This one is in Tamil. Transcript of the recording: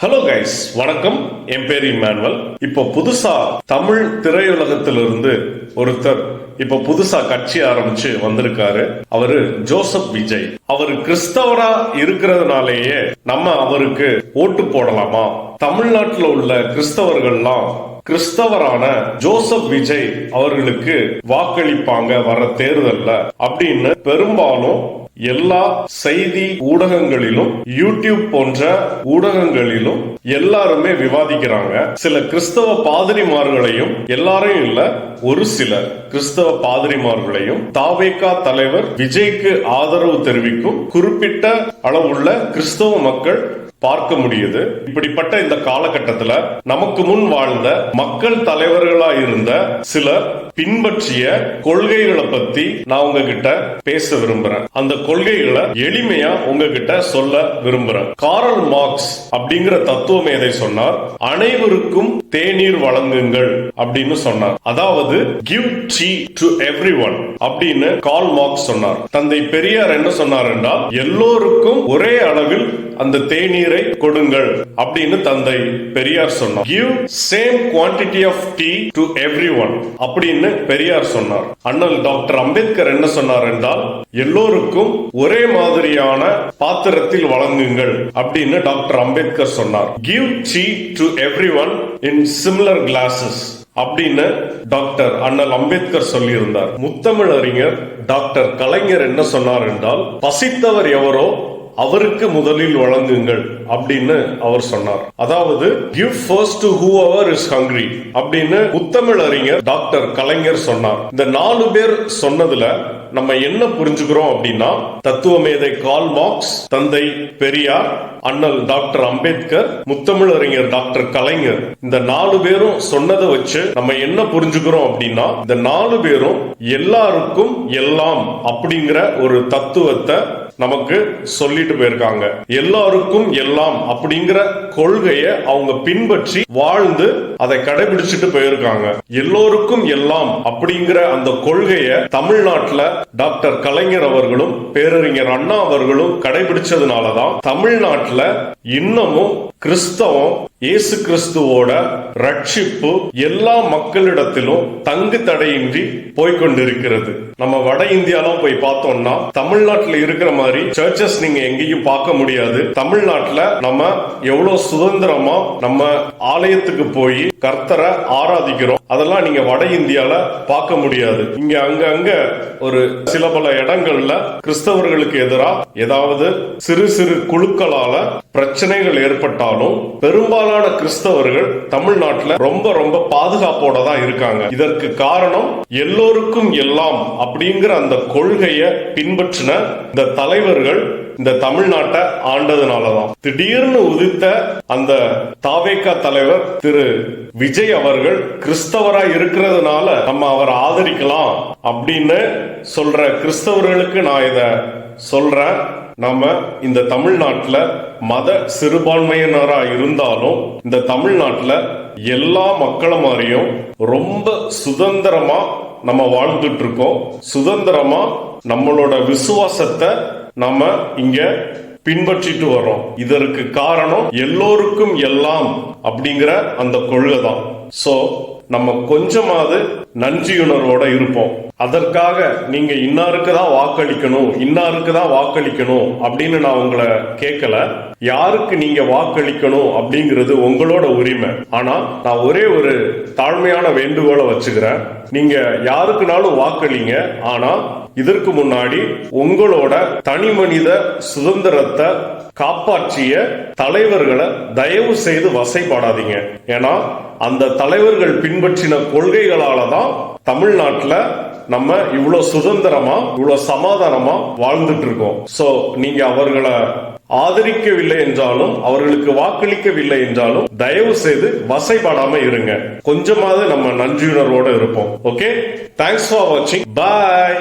ஹலோ கைஸ், வணக்கம். என் பேர் இமானுவல். இப்போ புதுசா தமிழ் திரையுலகத்திலிருந்து ஒருத்தர் இப்ப புதுசா கட்சி ஆரம்பிச்சு வந்திருக்காரு. அவரு ஜோசப் விஜய். அவரு கிறிஸ்தவரா இருக்கிறதுனாலேயே நம்ம அவருக்கு ஓட்டு போடலாமா? தமிழ்நாட்டில் உள்ள கிறிஸ்தவர்கள்லாம் கிறிஸ்தவரான ஜோசப் விஜய் அவர்களுக்கு வாக்களிப்பாங்க வர தேர்தல்ல அப்படின்னு பெரும்பாலும் எல்லா செய்தி ஊடகங்களிலும், யூடியூப் போன்ற ஊடகங்களிலும் எல்லாருமே விவாதிக்கிறாங்க. சில கிறிஸ்தவ பாதிரிமார்களையும், எல்லாரையும் இல்ல, ஒரு சில கிறிஸ்தவ பாதிரிமார்களையும் தாவேகா தலைவர் விஜய்க்கு ஆதரவு தெரிவிக்கும் குறிப்பிட்ட அளவுள்ள கிறிஸ்தவ மக்கள் பார்க்க முடியுது. இப்படிப்பட்ட இந்த காலகட்டத்துல நமக்கு முன் வாழ்ந்த மக்கள் தலைவர்களா இருந்த சிலர் பின்பற்றிய கொள்கைகளை பத்தி நான் உங்ககிட்ட பேச விரும்புறேன். அந்த கொள்கைகளை எளிமையா உங்ககிட்ட சொல்ல விரும்புறேன். காரல் மார்க்ஸ் அப்படிங்கிற தத்துவ மேதை சொன்னார், அனைவருக்கும் தேநீர் வழங்குங்கள் அப்படின்னு சொன்னார். அதாவது கிவ் டீ டு எவ்ரிஒன் அப்படின்னு கார்ல் மார்க்ஸ் சொன்னார். தந்தை பெரியார் என்ன சொன்னார் என்றால், எல்லோருக்கும் ஒரே அளவில் அந்த தேநீரை கொடுங்கள் அப்படின்னு தந்தை பெரியார் சொன்னார். Give same quantity of tea to everyone அப்படின்னு பெரியார் சொன்னார். அண்ணல் டாக்டர் அம்பேத்கர் என்ன சொன்னார் என்றால், எல்லோருக்கும் ஒரே மாதிரியான பாத்திரத்தில் வழங்குங்கள் அப்படின்னு டாக்டர் அம்பேத்கர் சொன்னார். Give tea to everyone in similar classes அப்படின்னு டாக்டர் அண்ணல் அம்பேத்கர் சொல்லி இருந்தார். முத்தமிழ் அறிஞர் டாக்டர் கலைஞர் என்ன சொன்னார் என்றால், பசித்தவர் எவரோ அவருக்கு முதலில் வழங்குங்கள் அப்படின்னு அவர் சொன்னார். அதாவது give first to whoever is hungry அப்படின்னு முத்தமிழ் அறிஞர் டாக்டர் கலைஞர் சொன்னார். இந்த 4 பேர் சொன்னதுல நம்ம என்ன புரிஞ்சுக்கிறோம் அப்படின்னா, தத்துவ மேதை கார்ல் மார்க்ஸ், தந்தை பெரியார், அண்ணல் டாக்டர் அம்பேத்கர், முத்தமிழ் அறிஞர் டாக்டர் கலைஞர், இந்த 4 பேரும் சொன்னதை வச்சு நம்ம என்ன புரிஞ்சுக்கிறோம் அப்படின்னா, இந்த 4 பேரும் எல்லாருக்கும் எல்லாம் அப்படிங்கிற ஒரு தத்துவத்தை நமக்கு சொல்லிட்டு போயிருக்காங்க. எல்லாருக்கும் எல்லாம் அப்படிங்கிற கொள்கையை அவங்க பின்பற்றி வாழ்ந்து அதை கடைபிடிச்சிட்டு போயிருக்காங்க. எல்லோருக்கும் எல்லாம் அப்படிங்கிற அந்த கொள்கையை தமிழ்நாட்டில் டாக்டர் கலைஞர் அவர்களும் பேரறிஞர் அண்ணா அவர்களும் கடைபிடிச்சதுனாலதான் தமிழ்நாட்டில் இன்னமும் கிறிஸ்தவம், இயேசு கிறிஸ்துவோட ரட்சிப்பு எல்லா மக்களிடத்திலும் தங்கு தடையின்றி போய்கொண்டிருக்கிறது. நம்ம வட இந்தியாலாம் போய் பார்த்தோம்னா தமிழ்நாட்டில் இருக்கிற மாதிரி சர்ச்சஸ் நீங்க எங்கேயும் பார்க்க முடியாது. தமிழ்நாட்டில் நம்ம எவ்வளவு சுதந்திரமா நம்ம ஆலயத்துக்கு போய் கர்த்தரை ஆராதிக்கிறோம், அதெல்லாம் நீங்க வட இந்தியால பார்க்க முடியாது. இங்க அங்க ஒரு சில பல இடங்கள்ல கிறிஸ்தவர்களுக்கு எதிராக ஏதாவது சிறு சிறு குழுக்களால பிரச்சனைகள் ஏற்பட்டாலும் பெரும்பாலான கிறிஸ்தவர்கள் தமிழ்நாட்டில் ரொம்ப ரொம்ப பாதுகாப்போட தான் இருக்காங்க. இதற்கு காரணம் எல்லோருக்கும் எல்லாம் அப்படிங்கிற அந்த கொள்கையை பின்பற்றின இந்த தலைவர்கள் இந்த தமிழ்நாட்டை ஆண்டதுனாலதான். திடீர்னு உதித்த அந்த தாவேகா தலைவர் திரு விஜய் அவர்கள் கிறிஸ்தவரா இருக்கிறதுனால நம்ம அவரை ஆதரிக்கலாம் அப்படின்னு சொல்ற கிறிஸ்தவர்களுக்கு நான் இத சொல்றேன். நம்ம இந்த தமிழ்நாட்டில் மத சிறுபான்மையினரா இருந்தாலும் இந்த தமிழ்நாட்டில் எல்லா மக்களும் மாதிரியும் ரொம்ப சுதந்திரமா நம்ம வாழ்ந்துட்டு இருக்கோம். சுதந்திரமா நம்மளோட விசுவாசத்தை நம்ம இங்க பின்பற்றிட்டு வரோம். இதற்கு காரணம் எல்லோருக்கும் எல்லாம் அப்படிங்கிற அந்த கொள்கை தான். சோ நம்ம கொஞ்சமாவது நன்றியுணர்வோட இருப்போம். அதற்காக நீங்க இன்னாருக்கு தான் வாக்களிக்கணும், இன்னாருக்கு தான் வாக்களிக்கணும் அப்படின்னு நான் உங்களை கேட்கல. யாருக்கு நீங்க வாக்களிக்கணும் அப்படிங்கிறது உங்களோட உரிமை. ஆனா நான் ஒரே ஒரு தாழ்மையான வேண்டுகோளை வச்சுக்கிறேன். நீங்க யாருக்குனாலும் வாக்களிங்க. ஆனா இதற்கு முன்னாடி உங்களோட தனி மனித சுதந்திரத்தை காப்பாற்றிய தலைவர்களை தயவு செய்து வசைப்பாடாதீங்க. ஏன்னா அந்த தலைவர்கள் பின்பற்றின கொள்கைகளால தான் தமிழ்நாட்டில் நம்ம இவ்வளவு சுதந்திரமா, இவ்வளவு சமாதானமா வாழ்ந்துட்டு இருக்கோம். சோ நீங்க அவர்களை ஆதரிக்கவில்லை என்றாலும், அவர்களுக்கு வாக்களிக்கவில்லை என்றாலும் தயவு செய்து வசைப்பாடாம இருங்க. கொஞ்சமாவது நம்ம நன்றியுணர்வோட இருப்போம். ஓகே, தேங்க்ஸ் ஃபார் வாட்சிங். பாய்.